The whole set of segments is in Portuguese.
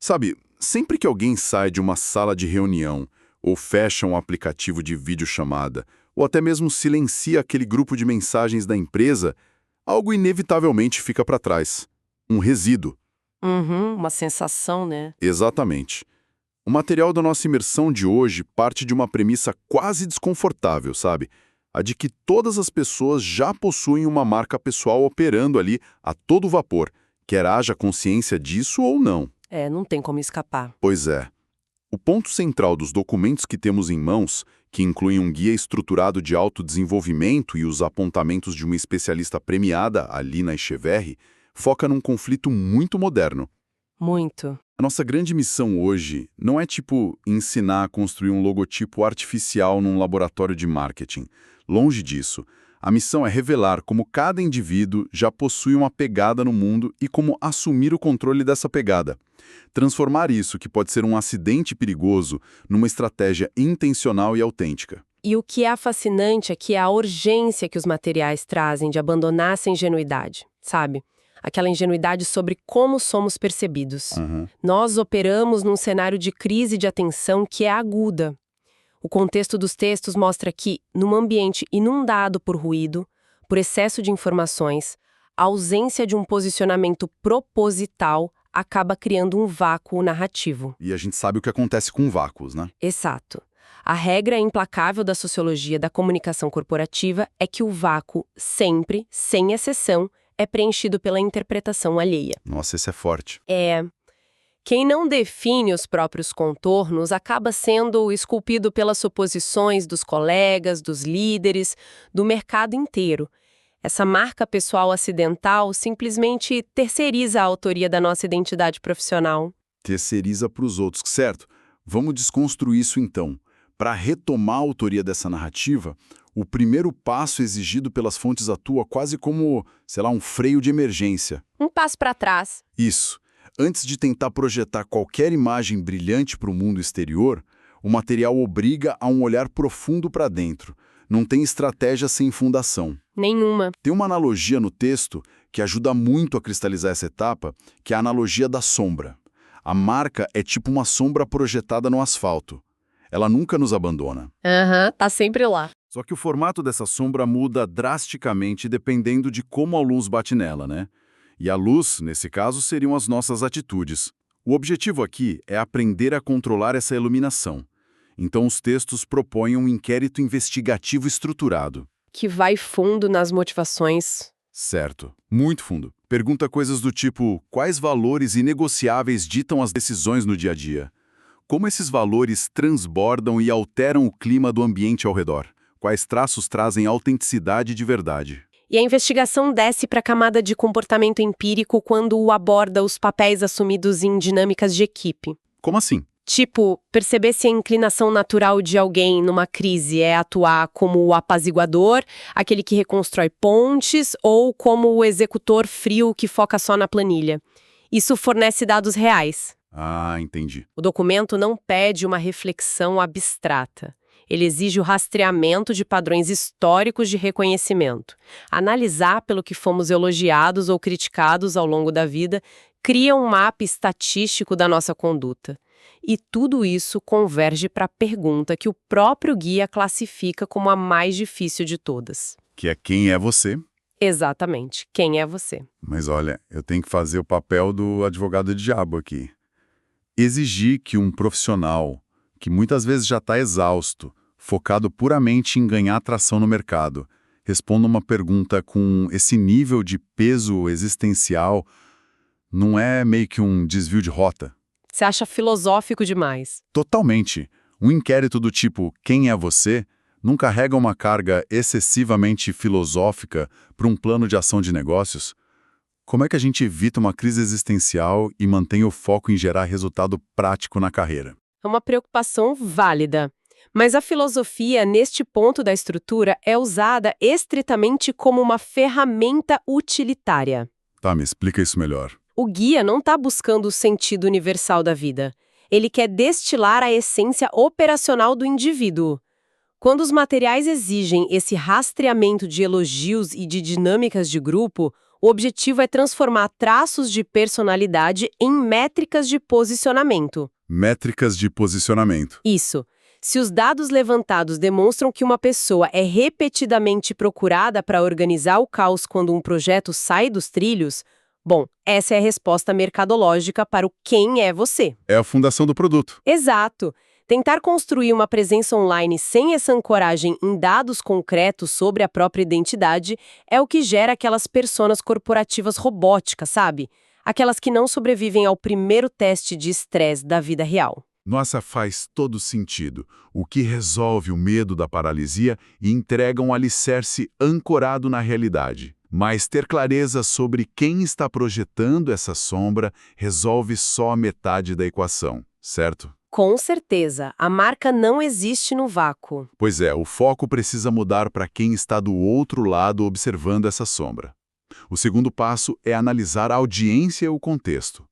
Sabe, sempre que alguém sai de uma sala de reunião, ou fecha um aplicativo de videochamada, ou até mesmo silencia aquele grupo de mensagens da empresa, algo inevitavelmente fica para trás. Um resíduo. Uhum, uma sensação, né? Exatamente. O material da nossa imersão de hoje parte de uma premissa quase desconfortável, sabe? A de que todas as pessoas já possuem uma marca pessoal operando ali a todo vapor, quer haja consciência disso ou não. Não tem como escapar. Pois é. O ponto central dos documentos que temos em mãos, que incluem um guia estruturado de autodesenvolvimento e os apontamentos de uma especialista premiada, a Lina Echeverri, foca num conflito muito moderno. Muito. A nossa grande missão hoje não é ensinar a construir um logotipo artificial num laboratório de marketing. Longe disso. A missão é revelar como cada indivíduo já possui uma pegada no mundo e como assumir o controle dessa pegada. Transformar isso, que pode ser um acidente perigoso, numa estratégia intencional e autêntica. E o que é fascinante é que é a urgência que os materiais trazem de abandonar essa ingenuidade, sabe? Aquela ingenuidade sobre como somos percebidos. Nós operamos num cenário de crise de atenção que é aguda. O contexto dos textos mostra que, num ambiente inundado por ruído, por excesso de informações, a ausência de um posicionamento proposital acaba criando um vácuo narrativo. E a gente sabe o que acontece com vácuos, né? Exato. A regra implacável da sociologia da comunicação corporativa é que o vácuo sempre, sem exceção, é preenchido pela interpretação alheia. Nossa, esse é forte. Quem não define os próprios contornos acaba sendo esculpido pelas suposições dos colegas, dos líderes, do mercado inteiro. Essa marca pessoal acidental simplesmente terceiriza a autoria da nossa identidade profissional. Terceiriza para os outros, certo? Vamos desconstruir isso então. Para retomar a autoria dessa narrativa, o primeiro passo exigido pelas fontes atua quase como, um freio de emergência. Um passo para trás. Isso. Antes de tentar projetar qualquer imagem brilhante para o mundo exterior, o material obriga a um olhar profundo para dentro. Não tem estratégia sem fundação. Nenhuma. Tem uma analogia no texto que ajuda muito a cristalizar essa etapa, que é a analogia da sombra. A marca é tipo uma sombra projetada no asfalto. Ela nunca nos abandona. Tá sempre lá. Só que o formato dessa sombra muda drasticamente dependendo de como a luz bate nela, né? E a luz, nesse caso, seriam as nossas atitudes. O objetivo aqui é aprender a controlar essa iluminação. Então os textos propõem um inquérito investigativo estruturado. Que vai fundo nas motivações. Certo, muito fundo. Pergunta coisas do tipo: quais valores inegociáveis ditam as decisões no dia a dia? Como esses valores transbordam e alteram o clima do ambiente ao redor? Quais traços trazem autenticidade de verdade? E a investigação desce para a camada de comportamento empírico quando aborda os papéis assumidos em dinâmicas de equipe. Como assim? Tipo, perceber se a inclinação natural de alguém numa crise é atuar como o apaziguador, aquele que reconstrói pontes, ou como o executor frio que foca só na planilha. Isso fornece dados reais. Ah, entendi. O documento não pede uma reflexão abstrata. Ele exige o rastreamento de padrões históricos de reconhecimento. Analisar pelo que fomos elogiados ou criticados ao longo da vida cria um mapa estatístico da nossa conduta. E tudo isso converge para a pergunta que o próprio guia classifica como a mais difícil de todas. Que é quem é você? Exatamente. Quem é você? Mas olha, eu tenho que fazer o papel do advogado do diabo aqui. Exigir que um profissional, que muitas vezes já está exausto, focado puramente em ganhar atração no mercado, responda uma pergunta com esse nível de peso existencial, não é meio que um desvio de rota? Você acha filosófico demais? Totalmente. Um inquérito do tipo quem é você não carrega uma carga excessivamente filosófica para um plano de ação de negócios? Como é que a gente evita uma crise existencial e mantém o foco em gerar resultado prático na carreira? É uma preocupação válida. Mas a filosofia, neste ponto da estrutura, é usada estritamente como uma ferramenta utilitária. Tá, me explica isso melhor. O guia não está buscando o sentido universal da vida. Ele quer destilar a essência operacional do indivíduo. Quando os materiais exigem esse rastreamento de elogios e de dinâmicas de grupo, O objetivo é transformar traços de personalidade em métricas de posicionamento. Métricas de posicionamento. Isso. Se os dados levantados demonstram que uma pessoa é repetidamente procurada para organizar o caos quando um projeto sai dos trilhos, bom, essa é a resposta mercadológica para o quem é você. É a fundação do produto. Exato. Tentar construir uma presença online sem essa ancoragem em dados concretos sobre a própria identidade é o que gera aquelas personas corporativas robóticas, sabe? Aquelas que não sobrevivem ao primeiro teste de estresse da vida real. Nossa, faz todo sentido. O que resolve o medo da paralisia e entrega um alicerce ancorado na realidade. Mas ter clareza sobre quem está projetando essa sombra resolve só a metade da equação, certo? Com certeza, a marca não existe no vácuo. Pois é, o foco precisa mudar para quem está do outro lado observando essa sombra. O segundo passo é analisar a audiência e o contexto.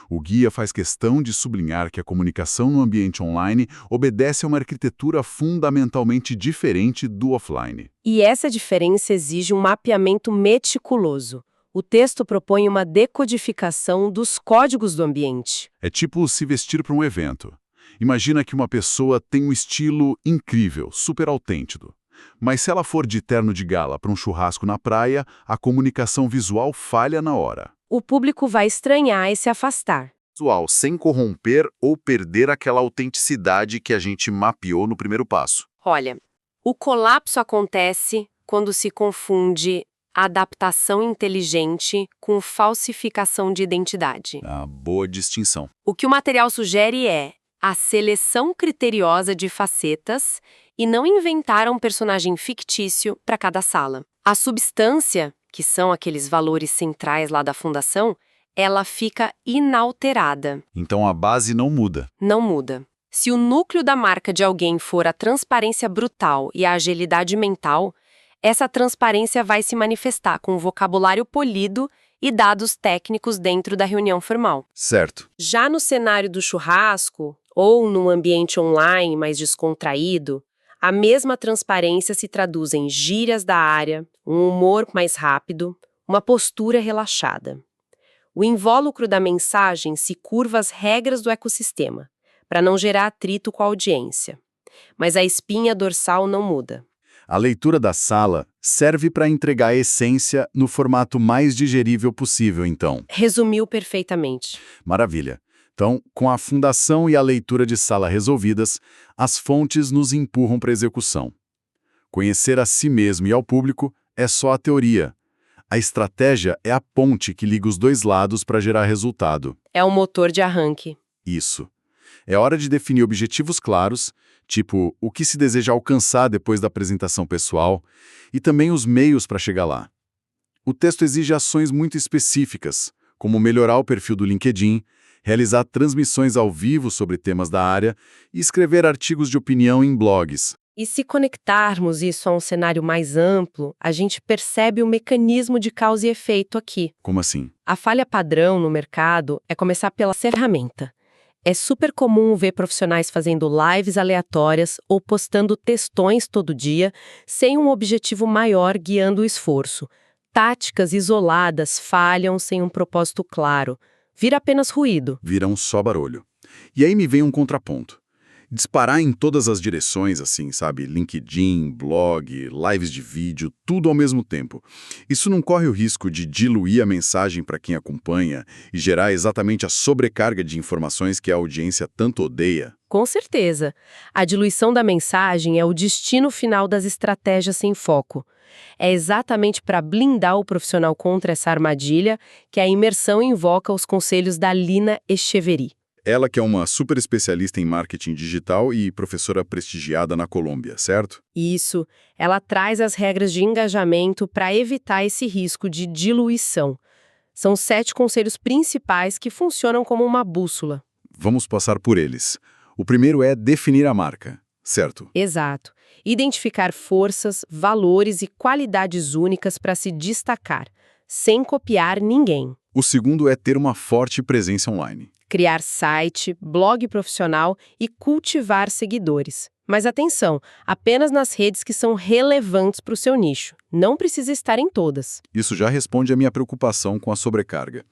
O guia faz questão de sublinhar que a comunicação no ambiente online obedece a uma arquitetura fundamentalmente diferente do offline. E essa diferença exige um mapeamento meticuloso. O texto propõe uma decodificação dos códigos do ambiente. É tipo se vestir para um evento. Imagina que uma pessoa tem um estilo incrível, super autêntico. Mas se ela for de terno de gala para um churrasco na praia, a comunicação visual falha na hora. O público vai estranhar e se afastar. Visual, sem corromper ou perder aquela autenticidade que a gente mapeou no primeiro passo. Olha, o colapso acontece quando se confunde adaptação inteligente com falsificação de identidade. Ah, boa distinção. O que o material sugere é a seleção criteriosa de facetas e não inventar um personagem fictício para cada sala. A substância, que são aqueles valores centrais lá da fundação, ela fica inalterada. Então a base não muda. Não muda. Se o núcleo da marca de alguém for a transparência brutal e a agilidade mental, essa transparência vai se manifestar com um vocabulário polido e dados técnicos dentro da reunião formal. Certo. Já no cenário do churrasco, ou num ambiente online mais descontraído, a mesma transparência se traduz em gírias da área, um humor mais rápido, uma postura relaxada. O invólucro da mensagem se curva às regras do ecossistema, para não gerar atrito com a audiência. Mas a espinha dorsal não muda. A leitura da sala serve para entregar a essência no formato mais digerível possível, então. Resumiu perfeitamente. Maravilha. Então, com a fundação e a leitura de sala resolvidas, as fontes nos empurram para a execução. Conhecer a si mesmo e ao público é só a teoria. A estratégia é a ponte que liga os dois lados para gerar resultado. É o motor de arranque. Isso. É hora de definir objetivos claros, tipo o que se deseja alcançar depois da apresentação pessoal, e também os meios para chegar lá. O texto exige ações muito específicas, como melhorar o perfil do LinkedIn, realizar transmissões ao vivo sobre temas da área e escrever artigos de opinião em blogs. E se conectarmos isso a um cenário mais amplo, a gente percebe o mecanismo de causa e efeito aqui. Como assim? A falha padrão no mercado é começar pela ferramenta. É super comum ver profissionais fazendo lives aleatórias ou postando textões todo dia, sem um objetivo maior guiando o esforço. Táticas isoladas falham sem um propósito claro. Vira apenas ruído. Viram só barulho. E aí me vem um contraponto. Disparar em todas as direções, assim, sabe? LinkedIn, blog, lives de vídeo, tudo ao mesmo tempo. Isso não corre o risco de diluir a mensagem para quem acompanha e gerar exatamente a sobrecarga de informações que a audiência tanto odeia? Com certeza. A diluição da mensagem é o destino final das estratégias sem foco. É exatamente para blindar o profissional contra essa armadilha que a imersão invoca os conselhos da Lina Echeverry. Ela que é uma super especialista em marketing digital e professora prestigiada na Colômbia, certo? Isso. Ela traz as regras de engajamento para evitar esse risco de diluição. São 7 conselhos principais que funcionam como uma bússola. Vamos passar por eles. O primeiro é definir a marca, certo? Exato. Identificar forças, valores e qualidades únicas para se destacar, sem copiar ninguém. O segundo é ter uma forte presença online. Criar site, blog profissional e cultivar seguidores. Mas atenção, apenas nas redes que são relevantes para o seu nicho. Não precisa estar em todas. Isso já responde à minha preocupação com a sobrecarga.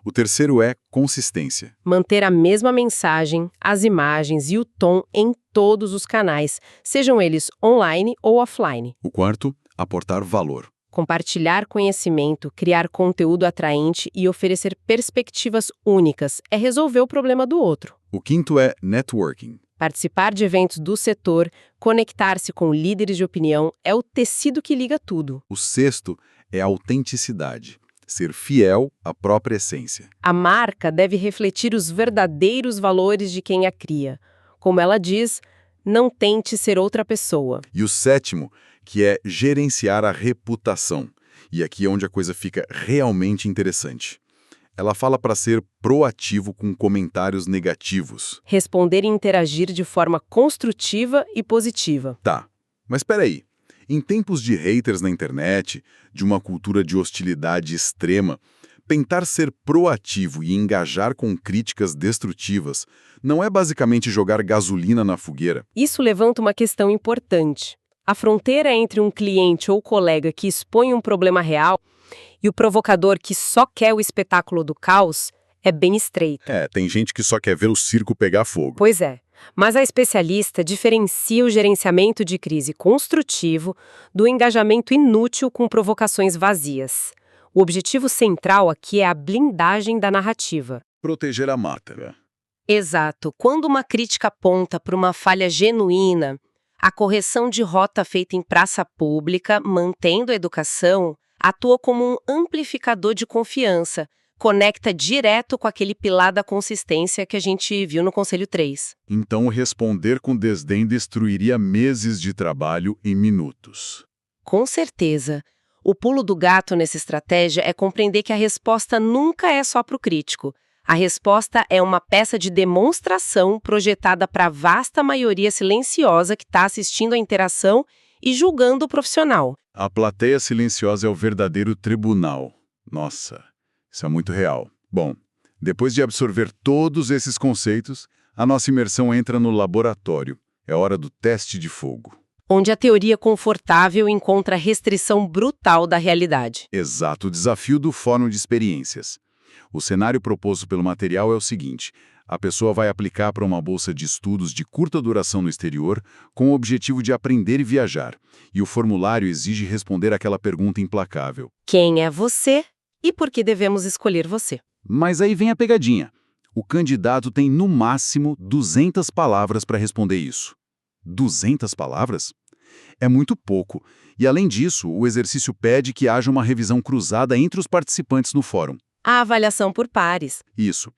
O terceiro é consistência. Manter a mesma mensagem, as imagens e o tom em todos os canais, sejam eles online ou offline. O quarto, aportar valor. Compartilhar conhecimento, criar conteúdo atraente e oferecer perspectivas únicas é resolver o problema do outro. O quinto é networking. Participar de eventos do setor, conectar-se com líderes de opinião é o tecido que liga tudo. O sexto é autenticidade. Ser fiel à própria essência. A marca deve refletir os verdadeiros valores de quem a cria. Como ela diz, não tente ser outra pessoa. E o sétimo, que é gerenciar a reputação. E aqui é onde a coisa fica realmente interessante. Ela fala para ser proativo com comentários negativos. Responder e interagir de forma construtiva e positiva. Tá, mas espera aí. Em tempos de haters na internet, de uma cultura de hostilidade extrema, tentar ser proativo e engajar com críticas destrutivas não é basicamente jogar gasolina na fogueira? Isso levanta uma questão importante. A fronteira entre um cliente ou colega que expõe um problema real e o provocador que só quer o espetáculo do caos é bem estreita. Tem gente que só quer ver o circo pegar fogo. Pois é. Mas a especialista diferencia o gerenciamento de crise construtivo do engajamento inútil com provocações vazias. O objetivo central aqui é a blindagem da narrativa. Proteger a marca. Exato. Quando uma crítica aponta para uma falha genuína, a correção de rota feita em praça pública, mantendo a educação, atua como um amplificador de confiança, conecta direto com aquele pilar da consistência que a gente viu no Conselho 3. Então, responder com desdém destruiria meses de trabalho em minutos. Com certeza. O pulo do gato nessa estratégia é compreender que a resposta nunca é só para o crítico. A resposta é uma peça de demonstração projetada para a vasta maioria silenciosa que está assistindo à interação e julgando o profissional. A plateia silenciosa é o verdadeiro tribunal. Nossa, isso é muito real. Bom, depois de absorver todos esses conceitos, a nossa imersão entra no laboratório. É hora do teste de fogo. Onde a teoria confortável encontra a restrição brutal da realidade. Exato, o desafio do Fórum de Experiências. O cenário proposto pelo material é o seguinte: a pessoa vai aplicar para uma bolsa de estudos de curta duração no exterior com o objetivo de aprender e viajar. E o formulário exige responder aquela pergunta implacável. Quem é você e por que devemos escolher você? Mas aí vem a pegadinha. O candidato tem no máximo 200 palavras para responder isso. 200 palavras? É muito pouco. E além disso, o exercício pede que haja uma revisão cruzada entre os participantes no fórum. A avaliação por pares. Isso.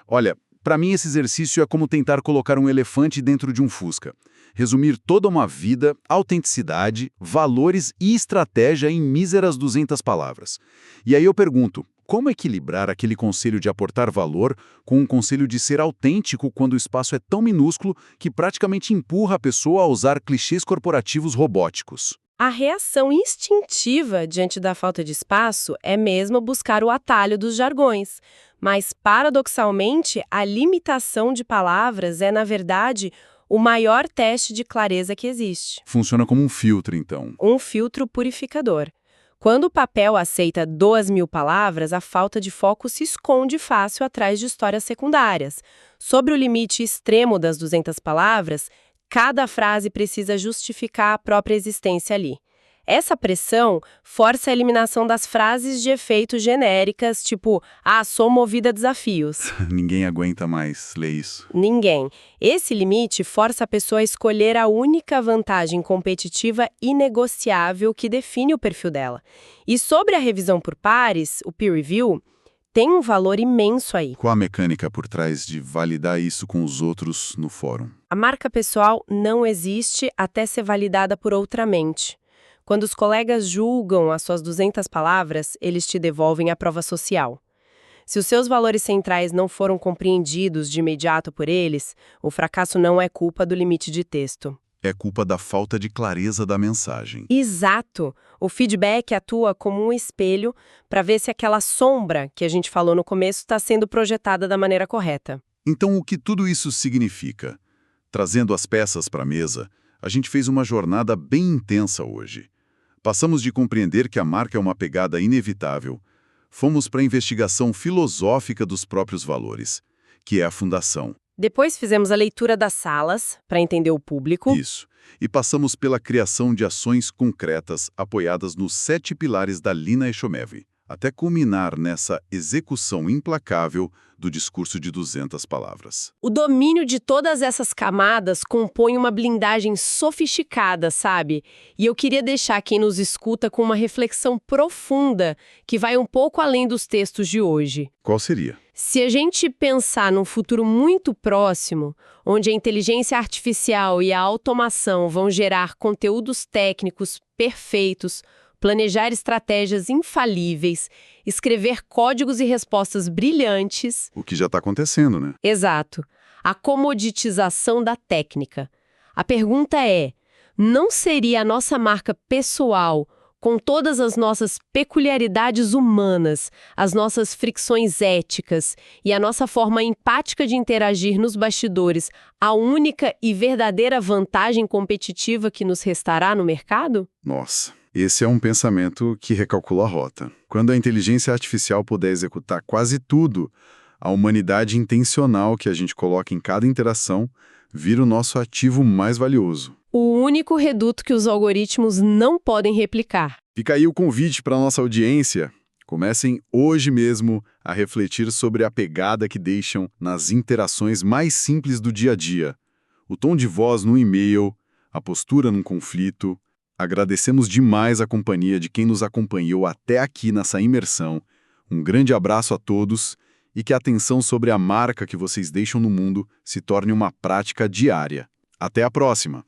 Olha, para mim esse exercício é como tentar colocar um elefante dentro de um fusca. Resumir toda uma vida, autenticidade, valores e estratégia em míseras 200 palavras. E aí eu pergunto, como equilibrar aquele conselho de aportar valor com um conselho de ser autêntico quando o espaço é tão minúsculo que praticamente empurra a pessoa a usar clichês corporativos robóticos? A reação instintiva diante da falta de espaço é mesmo buscar o atalho dos jargões. Mas, paradoxalmente, a limitação de palavras é, na verdade, o maior teste de clareza que existe. Funciona como um filtro, então. Um filtro purificador. Quando o papel aceita 2.000 palavras, a falta de foco se esconde fácil atrás de histórias secundárias. Sobre o limite extremo das 200 palavras, cada frase precisa justificar a própria existência ali. Essa pressão força a eliminação das frases de efeito genéricas, tipo, sou movida a desafios. Ninguém aguenta mais ler isso. Ninguém. Esse limite força a pessoa a escolher a única vantagem competitiva inegociável que define o perfil dela. E sobre a revisão por pares, o peer review, tem um valor imenso aí. Qual a mecânica por trás de validar isso com os outros no fórum? A marca pessoal não existe até ser validada por outra mente. Quando os colegas julgam as suas 200 palavras, eles te devolvem a prova social. Se os seus valores centrais não foram compreendidos de imediato por eles, o fracasso não é culpa do limite de texto. É culpa da falta de clareza da mensagem. Exato! O feedback atua como um espelho para ver se aquela sombra que a gente falou no começo está sendo projetada da maneira correta. Então, o que tudo isso significa? Trazendo as peças para a mesa, a gente fez uma jornada bem intensa hoje. Passamos de compreender que a marca é uma pegada inevitável. Fomos para a investigação filosófica dos próprios valores, que é a fundação. Depois fizemos a leitura das salas, para entender o público. Isso. E passamos pela criação de ações concretas apoiadas nos 7 pilares da Lina Eshomeve, até culminar nessa execução implacável do discurso de 200 palavras. O domínio de todas essas camadas compõe uma blindagem sofisticada, sabe? E eu queria deixar quem nos escuta com uma reflexão profunda que vai um pouco além dos textos de hoje. Qual seria? Se a gente pensar num futuro muito próximo, onde a inteligência artificial e a automação vão gerar conteúdos técnicos perfeitos, planejar estratégias infalíveis, escrever códigos e respostas brilhantes. O que já está acontecendo, né? Exato. A comoditização da técnica. A pergunta é, não seria a nossa marca pessoal, com todas as nossas peculiaridades humanas, as nossas fricções éticas e a nossa forma empática de interagir nos bastidores, a única e verdadeira vantagem competitiva que nos restará no mercado? Nossa, esse é um pensamento que recalcula a rota. Quando a inteligência artificial puder executar quase tudo, a humanidade intencional que a gente coloca em cada interação vira o nosso ativo mais valioso. O único reduto que os algoritmos não podem replicar. Fica aí o convite para a nossa audiência. Comecem hoje mesmo a refletir sobre a pegada que deixam nas interações mais simples do dia a dia. O tom de voz no e-mail, a postura num conflito. Agradecemos demais a companhia de quem nos acompanhou até aqui nessa imersão. Um grande abraço a todos e que a atenção sobre a marca que vocês deixam no mundo se torne uma prática diária. Até a próxima!